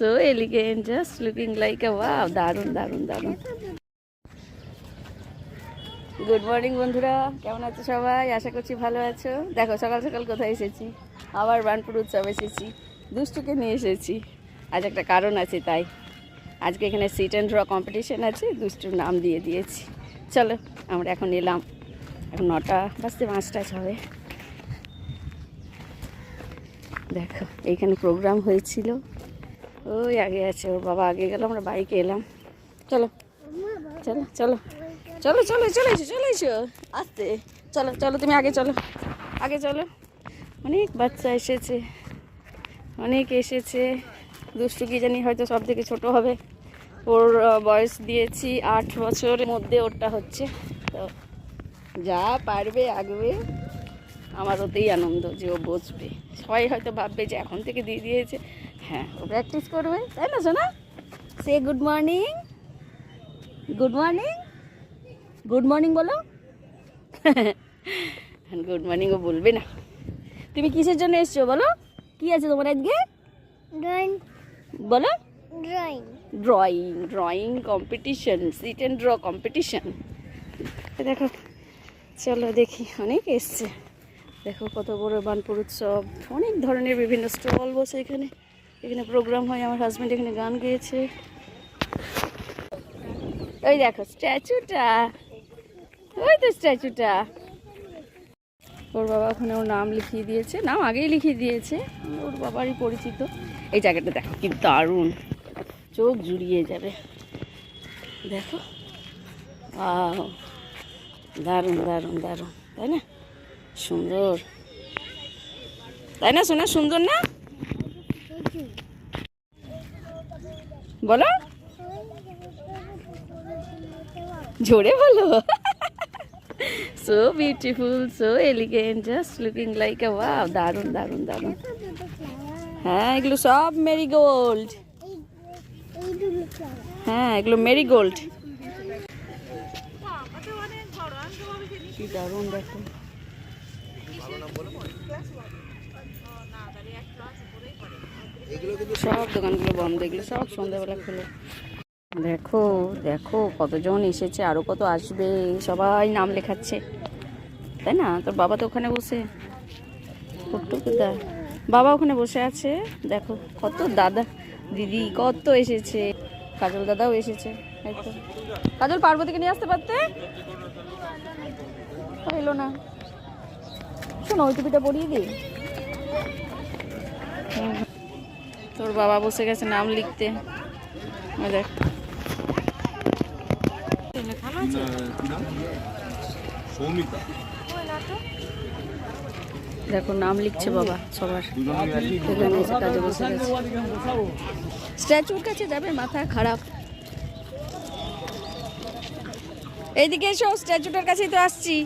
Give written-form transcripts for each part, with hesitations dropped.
so elegant, just looking like a wow, দারুণ দারুণ দারুণ। গুড মর্নিং বন্ধুরা, কেমন আছো সবাই? আশা করছি ভালো আছো। দেখো সকাল সকাল কোথায় এসেছি, আবার বানপুর উৎসব এসেছি, দুষ্টুকে নিয়ে এসেছি। আজ একটা কারণ আছে, তাই আজকে এখানে সিট অ্যান্ড ড্র কম্পিটিশন আছে, দুষ্টুর নাম দিয়ে দিয়েছি। চলো আমরা এখন এলাম, এখন 9টা বাজতে 5টা হবে। দেখো এইখানে প্রোগ্রাম হয়েছিল, ওই আগে আছে, ওর বাবা আগে গেল, আমরা বাইকে এলাম। চলো চলো চলো চলো চলো চলে এসো চলে এসো, আসতে চলো চলো, তুমি আগে চলো আগে চলো। অনেক বাচ্চা এসেছে, অনেক এসেছে। দুষ্টু কি জানি হয়তো সব থেকে ছোটো হবে, ওর বয়স দিয়েছি 8 বছরের মধ্যে ওরটা হচ্ছে। তো যা পারবে আগবে, আমার ওতেই আনন্দ যে ও বসবে। সবাই হয়তো ভাববে যে এখন থেকে দিয়ে দিয়েছে, হ্যাঁ ও প্র্যাকটিস করবে, তাই না সোনা? সে good morning, good morning, good morning বলো। গুড মর্নিং ও বলবে না। তুমি কিসের জন্য এসছো বলো, কি আছে তোমার আজকে? ড্রয়িং। বলো। Drawing. Drawing, drawing competition, sit and draw competition. দেখো চলো দেখি, অনেক এসছে। দেখো কত বড় বানপুর উৎসব, অনেক ধরনের বিভিন্ন স্টল বসে এখানে। এখানে প্রোগ্রাম হয়, আমার হাজব্যান্ড এখানে গান গেয়েছে। ওই দেখো স্ট্যাচুটা, ওই তো স্ট্যাচুটা। ওর বাবা ওখানে ওর নাম লিখিয়ে দিয়েছে, নাম আগেই লিখিয়ে দিয়েছে, ওর বাবারই পরিচিত। এই জায়গাটা দেখো কি দারুণ, চোখ জুড়িয়ে যাবে। দেখো দারুণ দারুণ দারুণ, তাই না? সুন্দর, তাই না সোনা? সুন্দর না বলো, জোরে বলো। So beautiful, so elegant, just looking like a wow, দারুণ দারুণ দারুণ। হ্যাঁ এগুলো সব মেরিগোল্ড, হ্যাঁ এগুলো মেরিগোল্ড। কি দারুণ দেখো, সব দোকানগুলো বন্ধ, এগুলো সব সন্ধ্যাবেলা খোলে। দেখো দেখো কতজন এসেছে, আরো কত আসবে, সবাই নাম লেখাচ্ছে, তাই না? তোর বাবা তো ওখানে বসে, বাবা ওখানে বসে আছে। দেখো কত দাদা দিদি কত এসেছে, কাজল দাদাও এসেছে। কাজল পার্বতীকে নিয়ে আসতে পারতে, এলো না। শোনো ওই টুপিটা পরিয়ে দিই। তোর বাবা বসে গেছে নাম লিখতে। দেখ দেখো নাম লিখছে বাবা সবার। এখানে এসে কাজে বসে গেছে, স্ট্যাচুর কাছে যাবে, মাথা খারাপ। এইদিকে এসো, স্ট্যাচুটার কাছেই তো আসছি,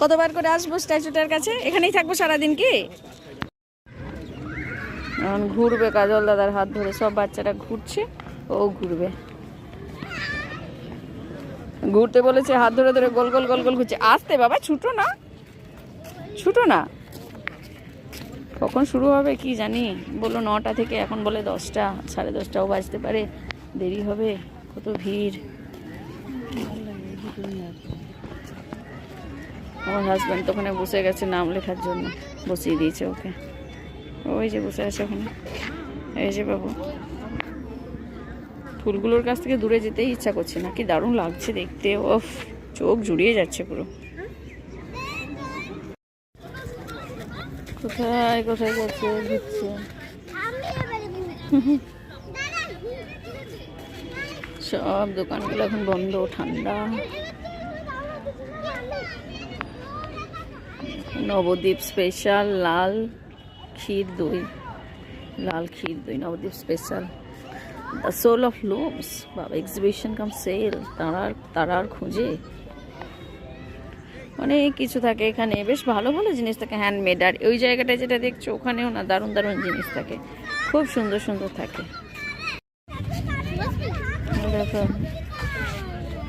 কতবার করে আসবো স্ট্যাচুটার কাছে, এখানেই থাকবো সারাদিন। কি এখন ঘুরবে কাজল দাদার হাত ধরে, সব বাচ্চারা ঘুরছে, ও ঘুরবে। ঘুরতে বলেছে, হাত ধরে ধরে গোল গোল গোল গোল ঘুরছে। আসতে বাবা, ছুটো না, ছুটো না। কখন শুরু হবে কি জানি, বললো 9টা থেকে, এখন বলে 10টা, 10:30টাও বাজতে পারে, দেরি হবে, কত ভিড়। আমার হাজব্যান্ড তো ওখানে বসে গেছে নাম লেখার জন্য, বসিয়ে দিয়েছে ওকে, ওই যে বসে আছে ওখানে। এই যে বাবু, ফুলগুলোর কাছ থেকে দূরে যেতেই ইচ্ছা করছে না, কি দারুণ লাগছে দেখতে, ওফ চোখ জুড়িয়ে যাচ্ছে পুরো। কোথায় কোথায় যাচ্ছে, ঘুরছে। সব দোকানগুলো এখন বন্ধ, ঠান্ডা। নবদ্বীপ স্পেশাল লাল ক্ষীর দই, লাল ক্ষীর দই Nabadwip special. The soul of looms, বাবা এক্সিবিশন কাম সেল, তারার খোঁজে। অনেক কিছু থাকে এখানে, বেশ ভালো ভালো জিনিস থাকে, হ্যান্ডমেড। আর ওই জায়গাটায় যেটা দেখছো ওখানেও না, দারুণ দারুণ জিনিস থাকে, খুব সুন্দর সুন্দর থাকে। দেখো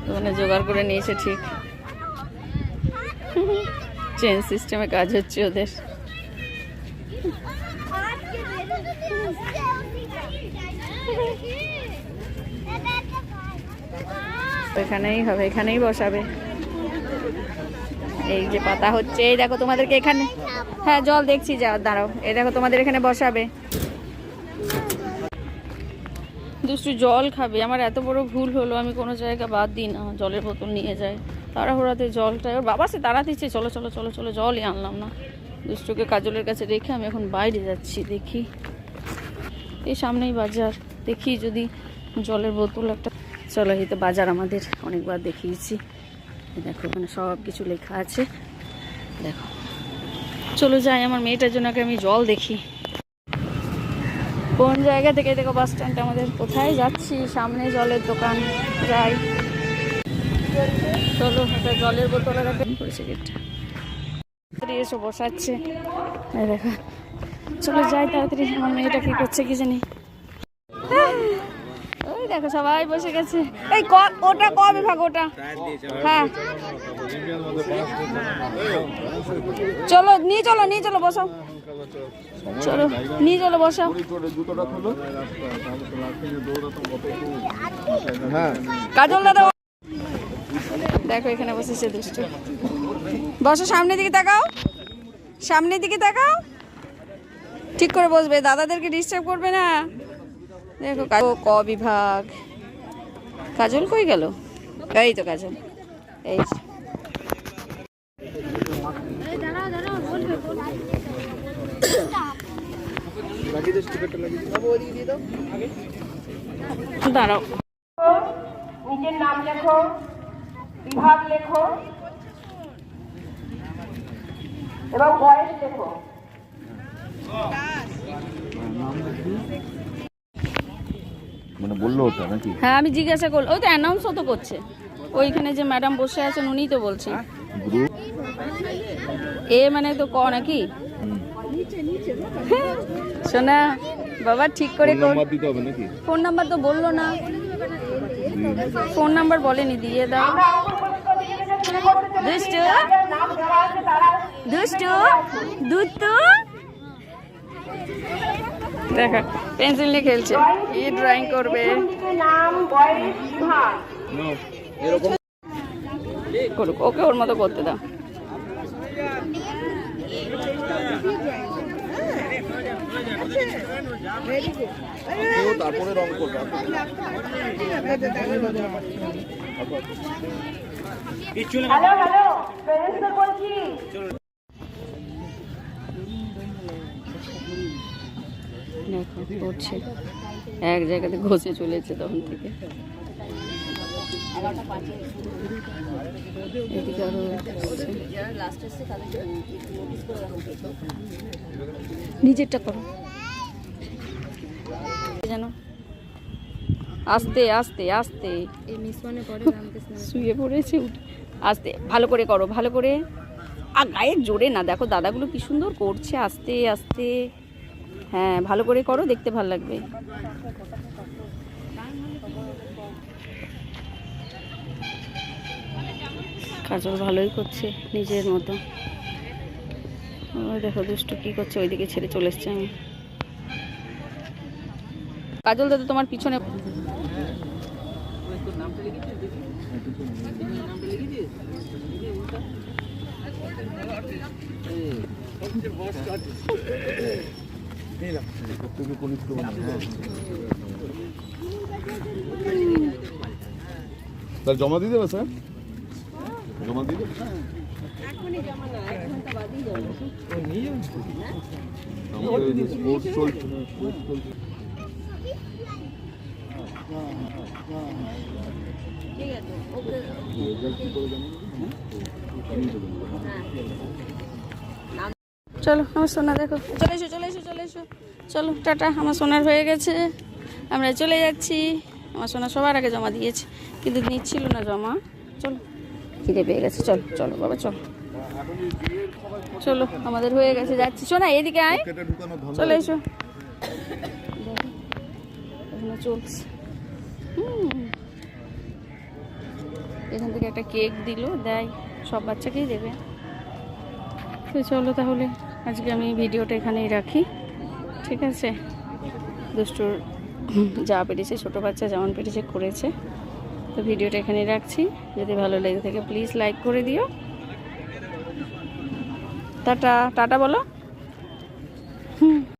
ওখানে জোগাড় করে নিয়েছে ঠিক, চেন সিস্টেমে কাজ হচ্ছে ওদের। এখানেই হবে, এখানেই বসাবে। এই যে পাতা হচ্ছে, এই দেখো তোমাদেরকে এখানে, হ্যাঁ জল দেখছি, যাও দাঁড়াও, এই দেখো তোমাদের এখানে বসাবে। দুষ্টু জল খাবে, আমার এত বড় ভুল হলো, আমি কোনো জায়গা বাদ দিই না, জলের বোতল নিয়ে যাই, তাড়াহুড়াতে জলটা, ওর বাবা সে তাড়া দিচ্ছে, চলো চলো চলো চলো, জলই আনলাম না। দুষ্টুকে কাজলের কাছে রেখে আমি এখন বাইরে যাচ্ছি, দেখি এই সামনেই বাজার, দেখি যদি জলের বোতল একটা, চলো এই তো বাজার, আমাদের অনেকবার দেখিয়েছি, দেখো এখানে সব কিছু লেখা আছে, দেখো চলো যাই, আমার মেয়েটার জন্য আগে আমি জল দেখি কোন জায়গা থেকে। দেখো বাস স্ট্যান্ড আমাদের, কোথায় যাচ্ছি, সামনে জলের দোকান, যাই চলো, একটা জলের বোতল করেছে গেটটা, এসে বসাচ্ছে, দেখো চলো যাই তাড়াতাড়ি। আমার মেয়েটা কি করছে কি জানি, ওই দেখো সবাই বসে গেছে। এই ওটা ক বিভাগ ওটা, হ্যাঁ চলো নিয়ে চলো, নিয়ে চলো বসাও, চলো নিয়ে চলো বসাও। কাজল দাদা দেখো এখানে বসেছে দুষ্টু, বসো, সামনের দিকে তাকাও, সামনের দিকে তাকাও, ঠিক করে বসবে, দাদাদেরকে ডিস্টার্ব করবে না। দেখো ক বিভাগ, কাজল কই গেল, এই তো কাজল, এই দাঁড়াও, নিজের নাম লেখো, বিভাগ লেখো এবং বয়স লেখো। মানে বললো ওটা নাকি? হ্যাঁ আমি জিজ্ঞাসা করলাম, ওই তো অ্যানাউন্সও তো করছে, ওইখানে যে ম্যাডাম বসে আছেন উনিই তো বলছেন। এ মানে তো ক নাকি, শোনা বাবা ঠিক করে দিতে হবে নাকি? ফোন নাম্বার তো বললো না, ফোন নাম্বার বলেনি, দিয়ে দাও। দুষ্টু দুষ্টু দুষ্টু দেখা পেন্সিল নিয়ে খেলছে, কি ড্রয়িং করবে, নাম, বয়স, বিভাগ। করুক, ওকে ওর মতো করতে দাও। তারপরে রং করবে। হ্যালো হ্যালো, প্রেসিডেন্ট বলছি। দেখো করছে, এক জায়গাতে ঘষে চলেছে তখন থেকে, এদিকে আরো নিজেরটা করো জানো, আস্তে আস্তে আস্তে, শুয়ে পড়েছে, আস্তে ভালো করে করো, ভালো করে, আর গায়ের জোরে না, দেখো দাদাগুলো কি সুন্দর করছে, আস্তে আস্তে, হ্যাঁ ভালো করে করো, দেখতে ভালো লাগবে। কাজল ভালোই করছে নিজের মতো। ওই দেখো দুষ্টু কি করছে, ওইদিকে ছেড়ে চলে এসছে। আমি কাজল দাদা তোমার পিছনে, তাহলে জমা দিয়ে দেবে স্যার, জমা দিয়ে দেবে, স্পোর্টস চলছে। চলো আমার সোনা, দেখো চলে এসো চলে এসো চলে এসো, চলো টাটা, আমার সোনার হয়ে গেছে, আমরা চলে যাচ্ছি। আমার সোনা সবার আগে জমা দিয়েছে, কিন্তু নিচ্ছিল না জমা। চলো খিদে পেয়ে গেছে, চলো চলো বাবা চলো, চলো আমাদের হয়ে গেছে, যাচ্ছি। সোনা এদিকে আয়, চলে এসো, চলছে। এখান থেকে একটা কেক দিল, দেয় সব বাচ্চাকেই দেবে। তো চলো তাহলে আজকে আমি ভিডিওটা এখানেই রাখি, ঠিক আছে। দুষ্টুর যা পেরেছে, ছোটো বাচ্চা যেমন পেরেছে করেছে। তো ভিডিওটা এখানে রাখছি, যদি ভালো লেগে থাকে প্লিজ লাইক করে দিও। টাটা টাটা বলো।